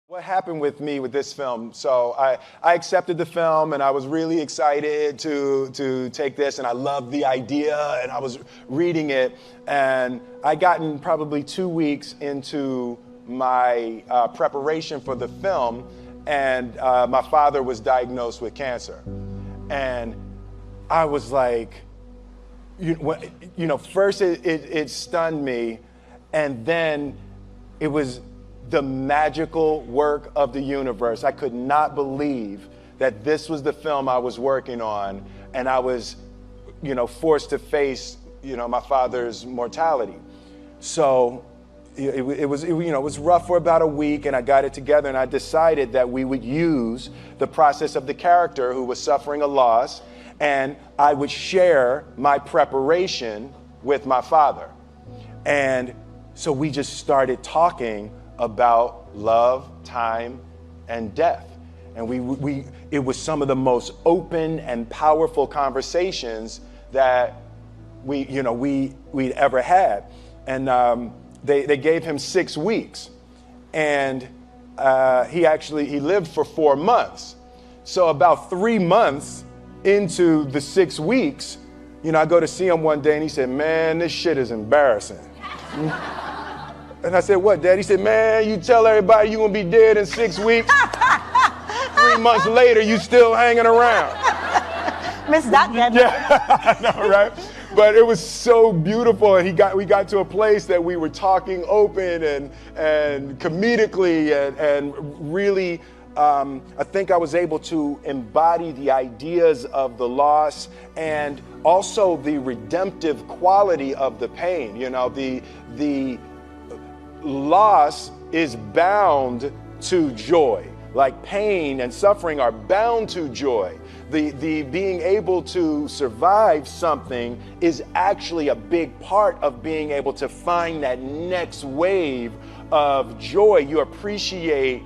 What happened with me with this film? So I accepted the film and I was really excited to take this, and I loved the idea, and I was reading it, and I gotten probably 2 weeks into my preparation for the film, and my father was diagnosed with cancer. And I was like, first it stunned me, and then it was the magical work of the universe. I could not believe that this was the film I was working on, and I was, forced to face, my father's mortality. So it was rough for about a week, and I got it together, and I decided that we would use the process of the character who was suffering a loss, and I would share my preparation with my father. And so we just started talking about love, time, and death. And it was some of the most open and powerful conversations that we'd ever had. And they gave him 6 weeks, and he lived for 4 months. So about 3 months into the 6 weeks, I go to see him one day, and he said, "Man, this shit is embarrassing." And I said, "What, Dad?" He said, "Man, you tell everybody you're gonna be dead in 6 weeks. 3 months later, you still hanging around." Miss that, Dad. Yeah, I know, right? But it was so beautiful, and we got to a place that we were talking open and comedically and really. I think I was able to embody the ideas of the loss and also the redemptive quality of the pain. The loss is bound to joy. Like pain and suffering are bound to joy. The being able to survive something is actually a big part of being able to find that next wave of joy. You appreciate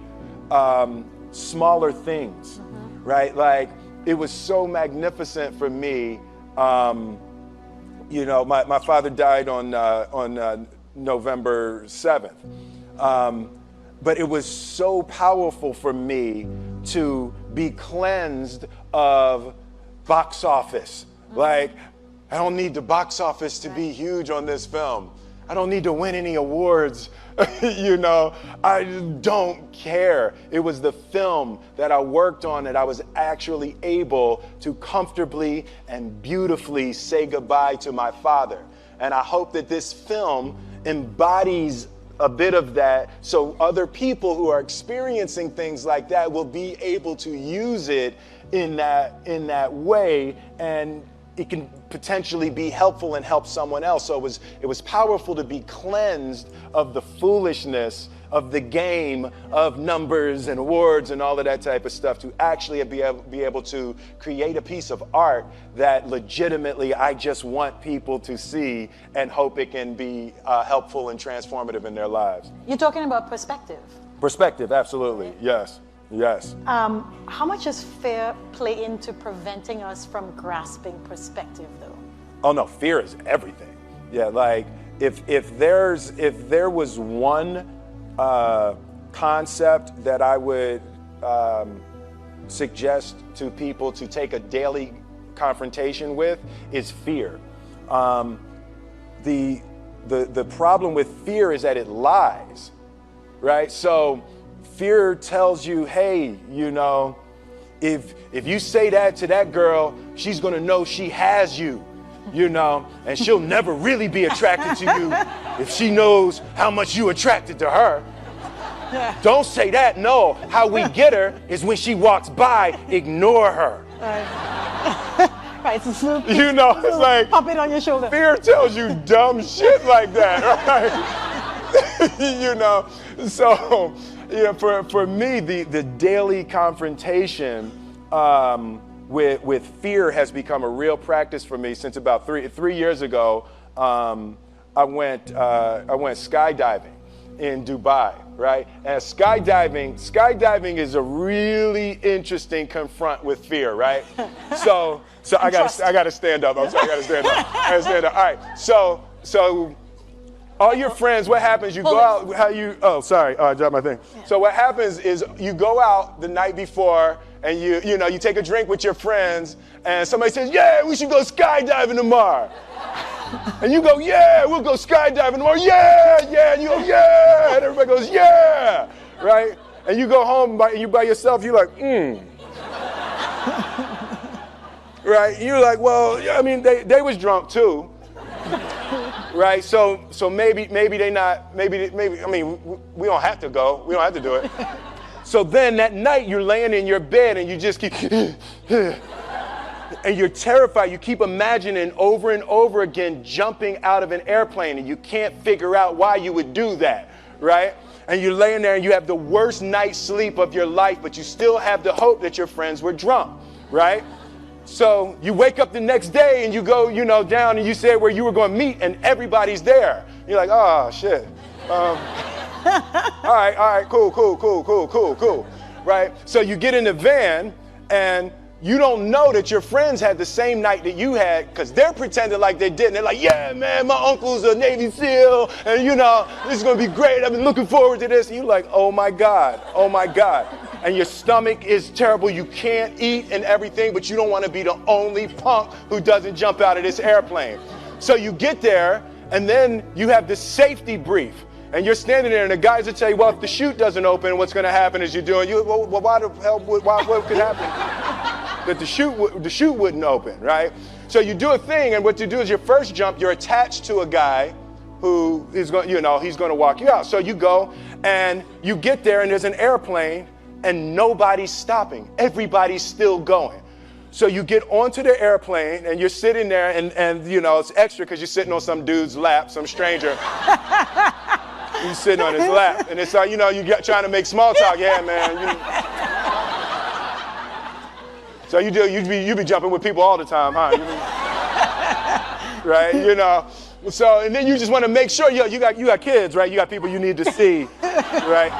smaller things, right? Like, it was so magnificent for me. My father died on November 7th. But it was so powerful for me to be cleansed of box office. Like, I don't need the box office to be huge on this film. I don't need to win any awards. I just don't care. It was the film that I worked on that I was actually able to comfortably and beautifully say goodbye to my father. And I hope that this film embodies a bit of that, so other people who are experiencing things like that will be able to use it in that way, and it can potentially be helpful and help someone else. So it was powerful to be cleansed of the foolishness of the game of numbers and awards and all of that type of stuff, to actually be able to create a piece of art that legitimately I just want people to see and hope it can be helpful and transformative in their lives. You're talking about perspective. Perspective, absolutely, yes. Yes. How much does fear play into preventing us from grasping perspective, though? Oh no, fear is everything. Yeah, like if there was one concept that I would suggest to people to take a daily confrontation with, is fear. The problem with fear is that it lies, right? So fear tells you, hey, if you say that to that girl, she's gonna know she has you, and she'll never really be attracted to you if she knows how much you attracted to her. Yeah. Don't say that. No, how we get her is when she walks by, ignore her. Right, it's it's like pop it on your shoulder. Fear tells you dumb shit like that, right? So for me, the daily confrontation with fear has become a real practice for me since about three years ago. I went skydiving in Dubai, right? And skydiving is a really interesting confront with fear, right? So I gotta stand up. I'm sorry, I gotta stand up. All right. So all your friends, what happens, you go out, sorry, I dropped my thing. Yeah. So what happens is you go out the night before and you take a drink with your friends and somebody says, yeah, we should go skydiving tomorrow. And you go, yeah, we'll go skydiving tomorrow, yeah, and you go, yeah, and everybody goes, yeah, right? And you go home you by yourself, you're like, right? You're like, well, I mean, they was drunk too. Right, so maybe they not, maybe, I mean, we don't have to go, we don't have to do it. So then that night you're laying in your bed and you just keep, and you're terrified, you keep imagining over and over again jumping out of an airplane and you can't figure out why you would do that, right? And you're laying there and you have the worst night's sleep of your life, but you still have the hope that your friends were drunk, right? So you wake up the next day and you go, down and you say where you were going to meet and everybody's there. You're like, oh, shit. All right, cool. Right? So you get in the van and you don't know that your friends had the same night that you had because they're pretending like they didn't. They're like, yeah, man, my uncle's a Navy SEAL and, this is going to be great. I've been looking forward to this. And you're like, oh, my God. And your stomach is terrible. You can't eat and everything, but you don't want to be the only punk who doesn't jump out of this airplane. So you get there, and then you have this safety brief. And you're standing there, and the guys will tell you, well, if the chute doesn't open, what's going to happen is why the hell, what could happen? That the chute wouldn't open, right? So you do a thing, and what you do is your first jump, you're attached to a guy who is going, he's going to walk you out. So you go, and you get there, and there's an airplane, and nobody's stopping. Everybody's still going. So you get onto the airplane and you're sitting there and it's extra because you're sitting on some dude's lap, some stranger. You're sitting on his lap. And it's like, you're trying to make small talk. Yeah, man. So you be jumping with people all the time, huh? Right? So, and then you just want to make sure, you got kids, right? You got people you need to see, right?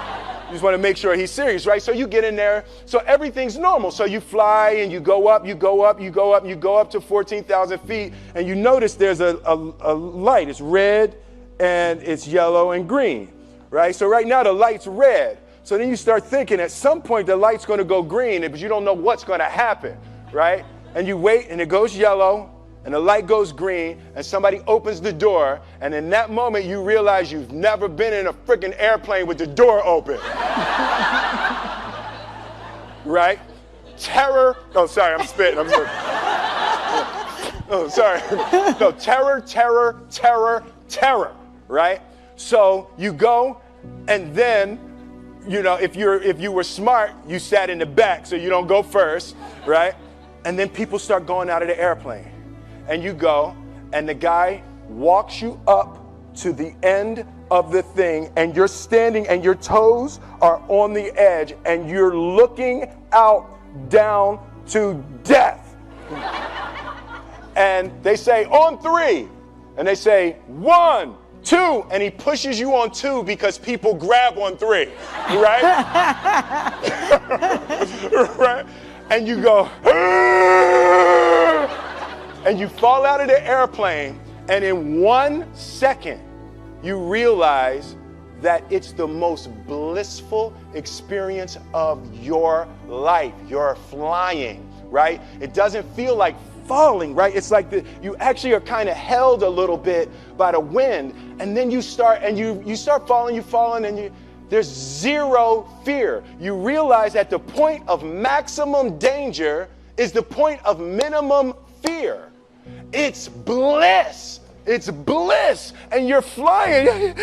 You just want to make sure he's serious, right? So you get in there, so everything's normal. So you fly and you go up to 14,000 feet, and you notice there's a light. It's red and it's yellow and green, right? So right now the light's red. So then you start thinking at some point the light's going to go green, but you don't know what's going to happen, right? And you wait and it goes yellow and the light goes green and somebody opens the door, and in that moment you realize you've never been in a freaking airplane with the door open. Right? Terror. Oh, sorry, I'm spitting. Oh, sorry. No, terror, right? So you go, and then, if you were smart, you sat in the back so you don't go first, right? And then people start going out of the airplane. And you go, and the guy walks you up to the end of the thing, and you're standing, and your toes are on the edge, and you're looking out down to death. And they say, on 3. And they say, 1, 2. And he pushes you on 2 because people grab on 3, right? Right? And you go, and you fall out of the airplane, and in 1 second, you realize that it's the most blissful experience of your life. You're flying, right? It doesn't feel like falling, right? It's like you actually are kind of held a little bit by the wind, and then you start falling, and there's zero fear. You realize that the point of maximum danger is the point of minimum fear. It's bliss. It's bliss. And you're flying.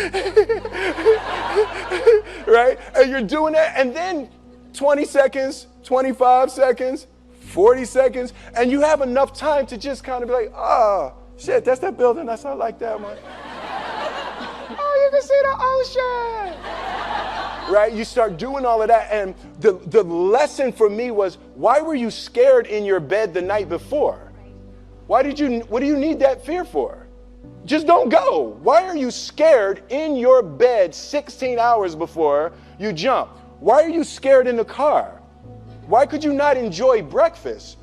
Right? And you're doing that. And then 20 seconds, 25 seconds, 40 seconds. And you have enough time to just kind of be like, oh, shit, that's that building. That's not like that one. Oh, you can see the ocean. Right? You start doing all of that. And the lesson for me was, why were you scared in your bed the night before? What do you need that fear for? Just don't go. Why are you scared in your bed 16 hours before you jump? Why are you scared in the car? Why could you not enjoy breakfast?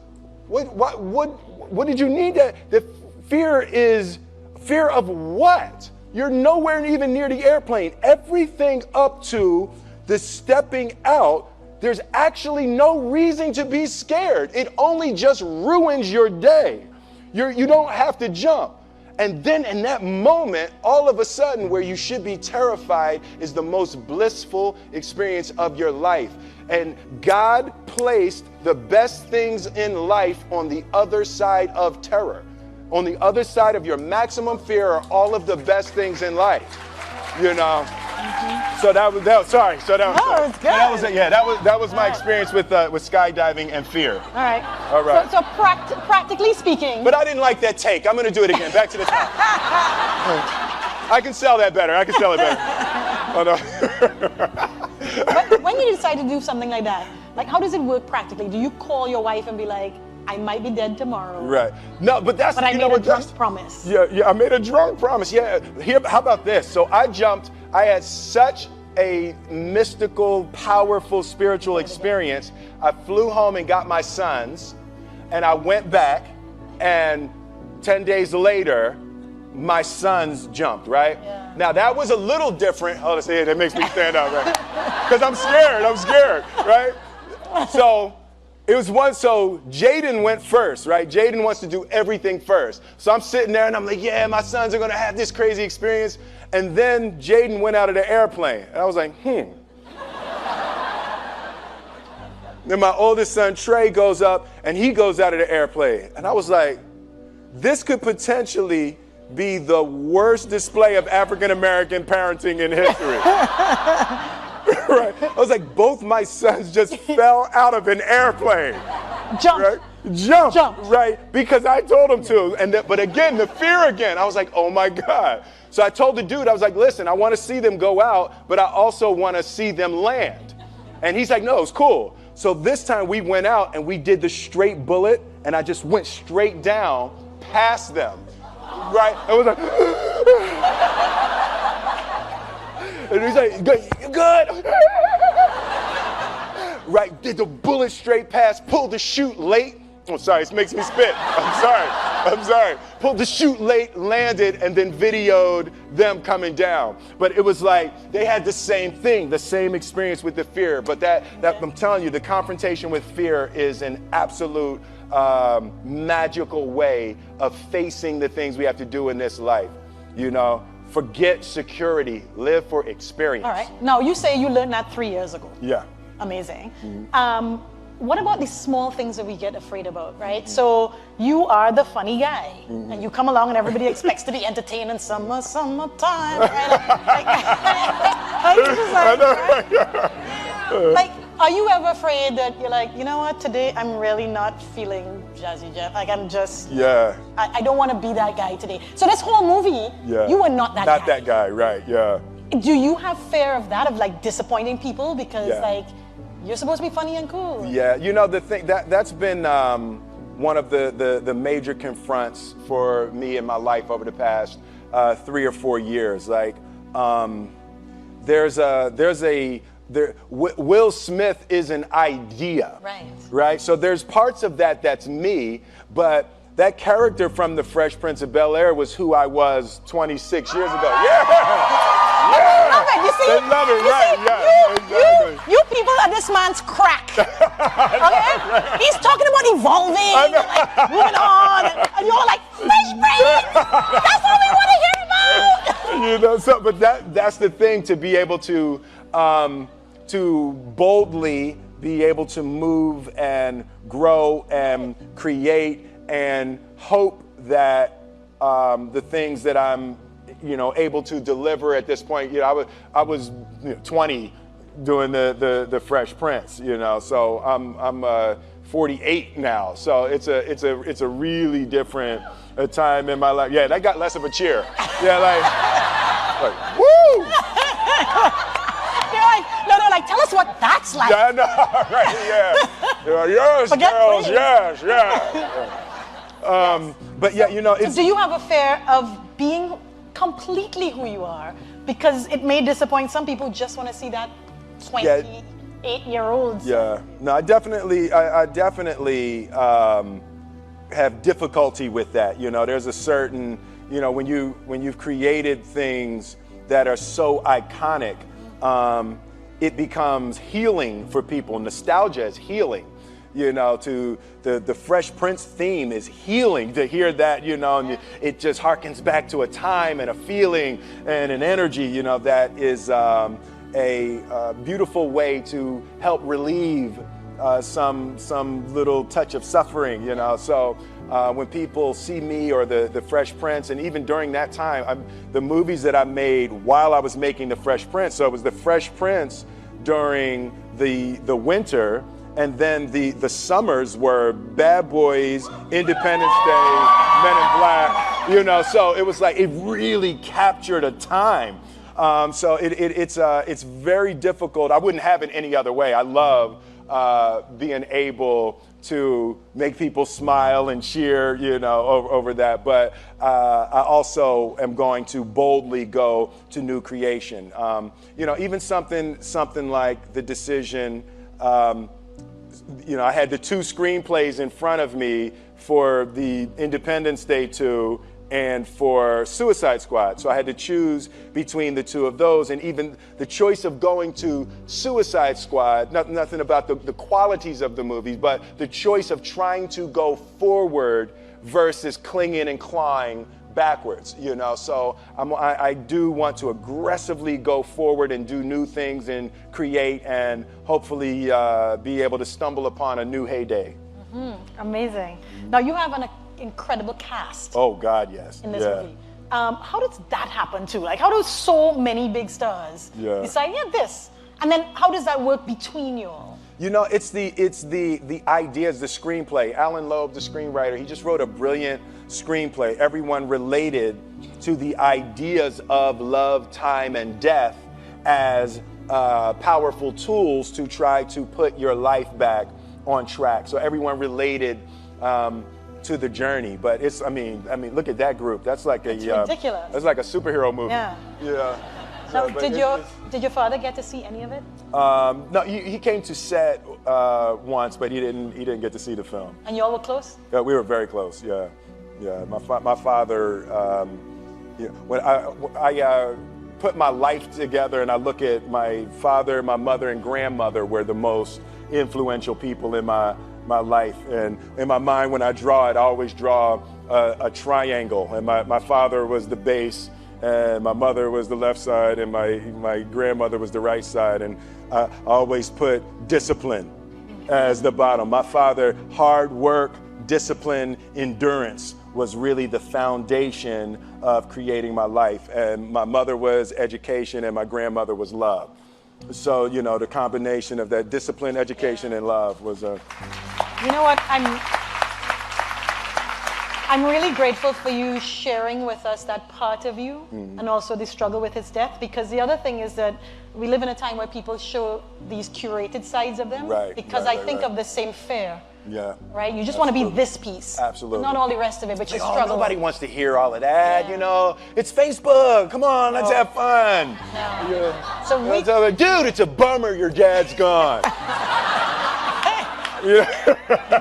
What did you need that? The fear is fear of what? you're nowhere even near the airplane. Everything up to the stepping out, there's actually no reason to be scared. It only just ruins your day. You don't have to jump. And then in that moment, all of a sudden, where you should be terrified is the most blissful experience of your life. And God placed the best things in life on the other side of terror. On the other side of your maximum fear are all of the best things in life. You know? Mm-hmm. So that was sorry. So that was, no, it's good. That was my experience with skydiving and fear. All right. All right. So practically speaking. But I didn't like that take. I'm going to do it again. Back to the top. I can sell that better. Oh, no. But when you decide to do something like that, like how does it work practically? Do you call your wife and be like, I might be dead tomorrow? Right. No, but that's, but I made a drunk promise. Yeah, I made a drunk promise. Yeah. How about this? So I jumped. I had such a mystical, powerful spiritual experience. I flew home and got my sons, and I went back, and 10 days later, my sons jumped, right? Yeah. Now that was a little different. Oh, see, that makes me stand up, right? Because I'm scared, right? So Jaden went first, right? Jaden wants to do everything first. So I'm sitting there and I'm like, yeah, my sons are gonna have this crazy experience. And then Jaden went out of the airplane. And I was like, Then my oldest son, Trey, goes up and he goes out of the airplane. And I was like, this could potentially be the worst display of African-American parenting in history. Right. I was like, both my sons just fell out of an airplane. Jumped. Right? Jumped. Right? Because I told them to. But again, the fear again. I was like, oh my God. So I told the dude, I was like, listen, I want to see them go out, but I also want to see them land. And he's like, no, it's cool. So this time we went out and we did the straight bullet, and I just went straight down past them. Right? I was like, and he's like, good. Right, did the bullet straight past, pulled the chute late. Oh, sorry, this makes me spit. I'm sorry. Pulled the chute late, landed, and then videoed them coming down. But it was like, they had the same thing, the same experience with the fear. But that I'm telling you, the confrontation with fear is an absolute magical way of facing the things we have to do in this life. You know, forget security, live for experience. All right. Now, you say you learned that 3 years ago. Yeah. Amazing. Mm-hmm. What about the small things that we get afraid about, right? Mm-hmm. So you are the funny guy, mm-hmm. and you come along and everybody expects to be entertained in summertime, right? Like, are you ever afraid that you're like, you know what, today I'm really not feeling Jazzy Jeff. Like I'm just, I don't want to be that guy today. So this whole movie, you were not that guy. Not that guy, right, yeah. Do you have fear of that, of like disappointing people because like, you're supposed to be funny and cool? Yeah, you know, the thing, that's been one of the major confronts for me in my life over the past 3 or 4 years. Like, Will Smith is an idea, right? So there's parts of that that's me, but that character from The Fresh Prince of Bel-Air was who I was 26 years ago. I love it. You see? They love it, right? Exactly. You people are this man's crack. Okay? He's talking about evolving, like moving on, and you're like, Fresh Prince! That's what we want to hear about! You know, so but that's the thing, to be able to boldly be able to move and grow and create and hope that the things that I'm able to deliver at this point. I was 20 doing the Fresh Prince, so I'm 48 now. So it's a really different time in my life. Yeah, that got less of a cheer. Yeah, like woo! They're like, tell us what that's like. Yeah, I know, right? Yeah. Yes, girls, yes. But yeah, so do you have a fear of being completely who you are, because it may disappoint some people who just want to see that 28-year-old. Yeah, no, I definitely have difficulty with that. There's a certain when you've created things that are so iconic, it becomes healing for people. Nostalgia is healing. To the Fresh Prince theme is healing to hear that, and it just harkens back to a time and a feeling and an energy, that is a beautiful way to help relieve some little touch of suffering, So when people see me or the Fresh Prince, and even during that time, the movies that I made while I was making the Fresh Prince, so it was the Fresh Prince during the winter, and then the summers were Bad Boys, Independence Day, Men in Black, So it was like it really captured a time. So it's very difficult. I wouldn't have it any other way. I love being able to make people smile and cheer, over that. But I also am going to boldly go to new creation. Even something like the decision. I had the 2 screenplays in front of me for the Independence Day 2 and for Suicide Squad. So I had to choose between the 2 of those. And even the choice of going to Suicide Squad, nothing about the qualities of the movies, but the choice of trying to go forward versus clinging and clawing backwards, So I do want to aggressively go forward and do new things and create and hopefully be able to stumble upon a new heyday. Amazing. Now you have an incredible cast. Oh God, yes. In this movie. How does that happen too? Like, how do so many big stars decide, this? And then how does that work between you all? It's the ideas, the screenplay. Alan Loeb, the screenwriter, he just wrote a brilliant screenplay. Everyone related to the ideas of love, time, and death as powerful tools to try to put your life back on track. So everyone related to the journey. But it's, I mean, look at that group. That's like ridiculous. That's like a superhero movie. Yeah. So did your father get to see any of it? No, he came to set once, but he didn't get to see the film. And y'all were close? Yeah, we were very close. Yeah. My father. When I put my life together and I look at my father, my mother, and grandmother were the most influential people in my life. And in my mind, when I draw it, I always draw a triangle. And my father was the base, and my mother was the left side, and my grandmother was the right side. And I always put discipline as the bottom. My father, hard work, discipline, endurance was really the foundation of creating my life. And my mother was education, and my grandmother was love. So, the combination of that discipline, education, and love was a... You know what? I'm really grateful for you sharing with us that part of you, and also the struggle with his death, because the other thing is that we live in a time where people show these curated sides of them. Because I think of the same fear. Yeah. Right? You just want to be this piece. Absolutely. Not all the rest of it, but you struggle. Nobody wants to hear all of that, It's Facebook. Come on, let's have fun. Yeah. So dude, it's a bummer your dad's gone.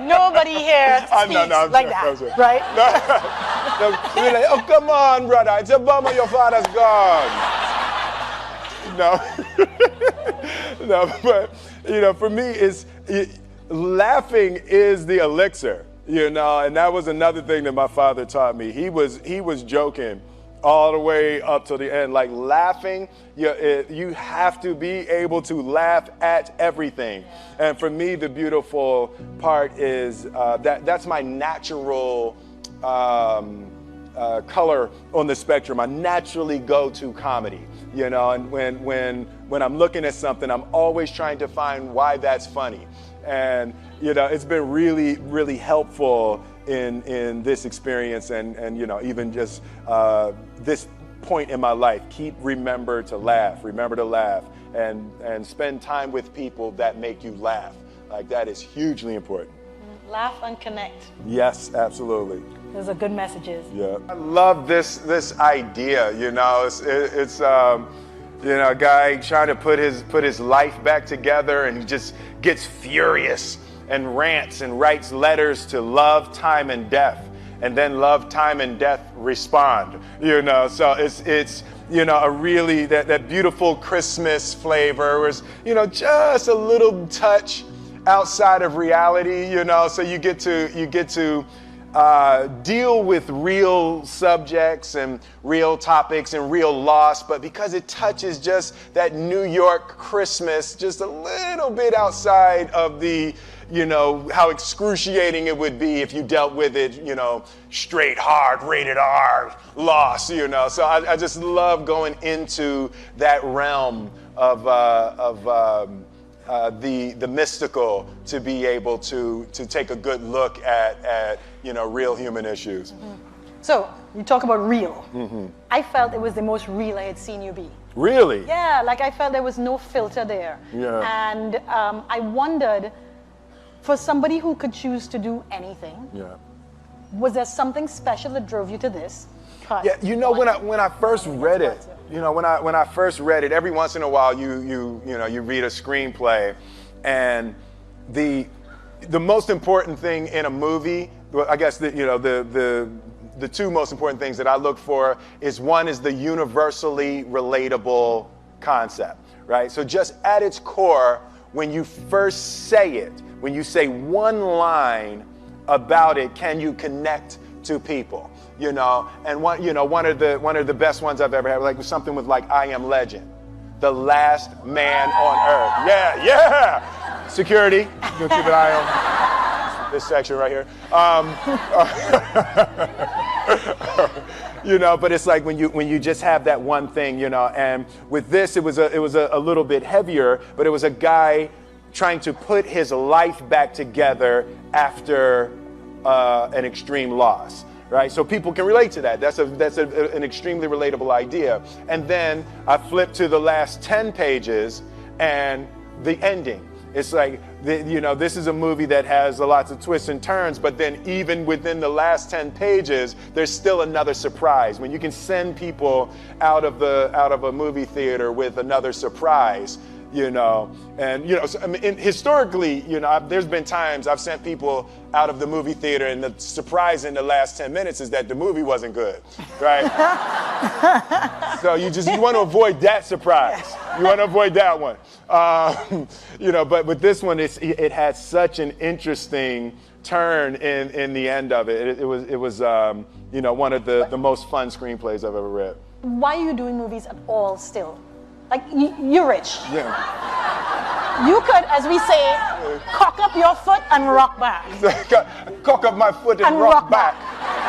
Nobody here speaks like that, right? You're like, oh, come on, brother. It's a bummer your father's gone. No, but, for me, laughing is the elixir, and that was another thing that my father taught me. He was joking all the way up to the end. Like, laughing, you have to be able to laugh at everything. And for me, the beautiful part is that's my natural color on the spectrum. I naturally go to comedy, and when I'm looking at something, I'm always trying to find why that's funny. And, it's been really, really helpful in this experience and even just this point in my life. Remember to laugh, and spend time with people that make you laugh. Like, that is hugely important. Laugh and connect. Yes, absolutely. Those are good messages. Yeah. I love this idea, it's a guy trying to put his life back together, and he just gets furious and rants and writes letters to love, time, and death. and then love, time, and death respond. So it's a really that beautiful Christmas flavor was just a little touch outside of reality. So you get to deal with real subjects and real topics and real loss, but because it touches just that New York Christmas just a little bit outside of the, how excruciating it would be if you dealt with it, straight, hard, rated R, loss, So I just love going into that realm of the mystical, to be able to take a good look at real human issues. Mm-hmm. So you talk about real. Mm-hmm. I felt it was the most real I had seen you be. Really? Yeah, like I felt there was no filter there. Yeah. And I wondered, for somebody who could choose to do anything, was there something special that drove you to this? Yeah, when I first read it, when I first read it, every once in a while you read a screenplay, and the most important thing in a movie, I guess the two most important things that I look for is, one is the universally relatable concept, right? So just at its core, when you first say it, when you say one line about it, can you connect to people? And one of the best ones I've ever had, like something with like I Am Legend, the last man on earth. Yeah. Security, you keep an eye on this section right here. But it's like when you just have that one thing, and with this it was a little bit heavier, but it was a guy trying to put his life back together after an extreme loss. Right, so people can relate to that. That's an extremely relatable idea. And then I flipped to the last 10 pages and the ending. It's like, this is a movie that has lots of twists and turns, but then even within the last 10 pages, there's still another surprise. When you can send people out of a movie theater with another surprise, historically, there's been times I've sent people out of the movie theater, and the surprise in the last 10 minutes is that the movie wasn't good, right? So you want to avoid that surprise. You want to avoid that one. But with this one, it had such an interesting turn in the end of it. It was one of the most fun screenplays I've ever read. Why are you doing movies at all still? Like, you're rich. Yeah. You could, as we say, cock up your foot and rock back. Cock up my foot and rock back.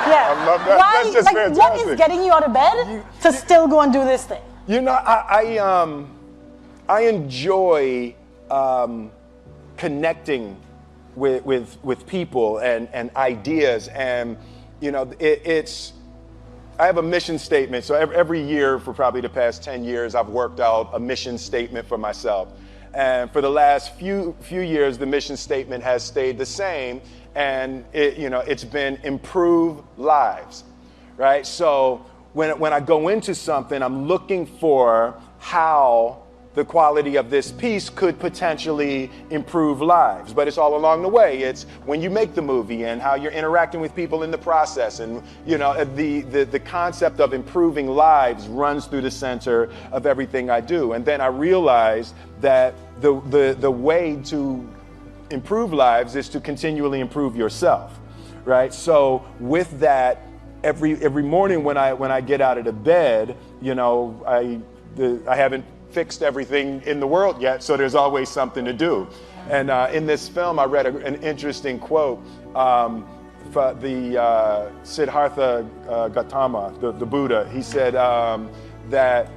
Yeah. I love that. Why, That's just fantastic. What is getting you out of bed to still go and do this thing? I enjoy connecting with people and ideas, and I have a mission statement. So every year for probably the past 10 years, I've worked out a mission statement for myself. And for the last few years, the mission statement has stayed the same, and it's been improve lives, right? So when I go into something, I'm looking for how the quality of this piece could potentially improve lives. But it's all along the way. It's when you make the movie and how you're interacting with people in the process. And the concept of improving lives runs through the center of everything I do. And then I realized that the way to improve lives is to continually improve yourself, right? So with that, every morning when I get out of the bed, I haven't fixed everything in the world yet, so there's always something to do. And in this film, I read an interesting quote from the Siddhartha Gautama, the Buddha. He said that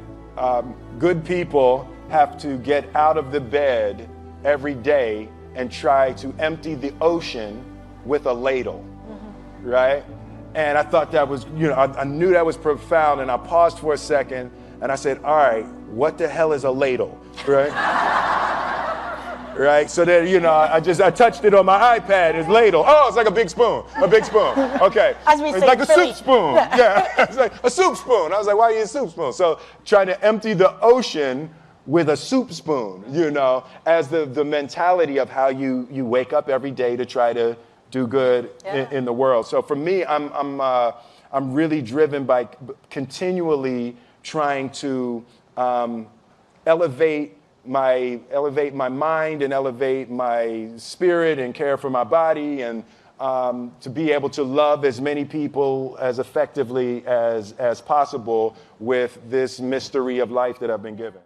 good people have to get out of the bed every day and try to empty the ocean with a ladle, right? And I thought that was, I knew that was profound, and I paused for a second, and I said, all right, what the hell is a ladle, right? Right, so then, I touched it on my iPad, it's ladle. Oh, it's like a big spoon, okay. As we it's say, like a Philly. soup spoon, yeah, it's like a soup spoon. I was like, why do you use a soup spoon? So trying to empty the ocean with a soup spoon, as the mentality of how you wake up every day to try to do good in the world. So for me, I'm really driven by continually trying to elevate my mind and elevate my spirit and care for my body, and to be able to love as many people as effectively as possible with this mystery of life that I've been given.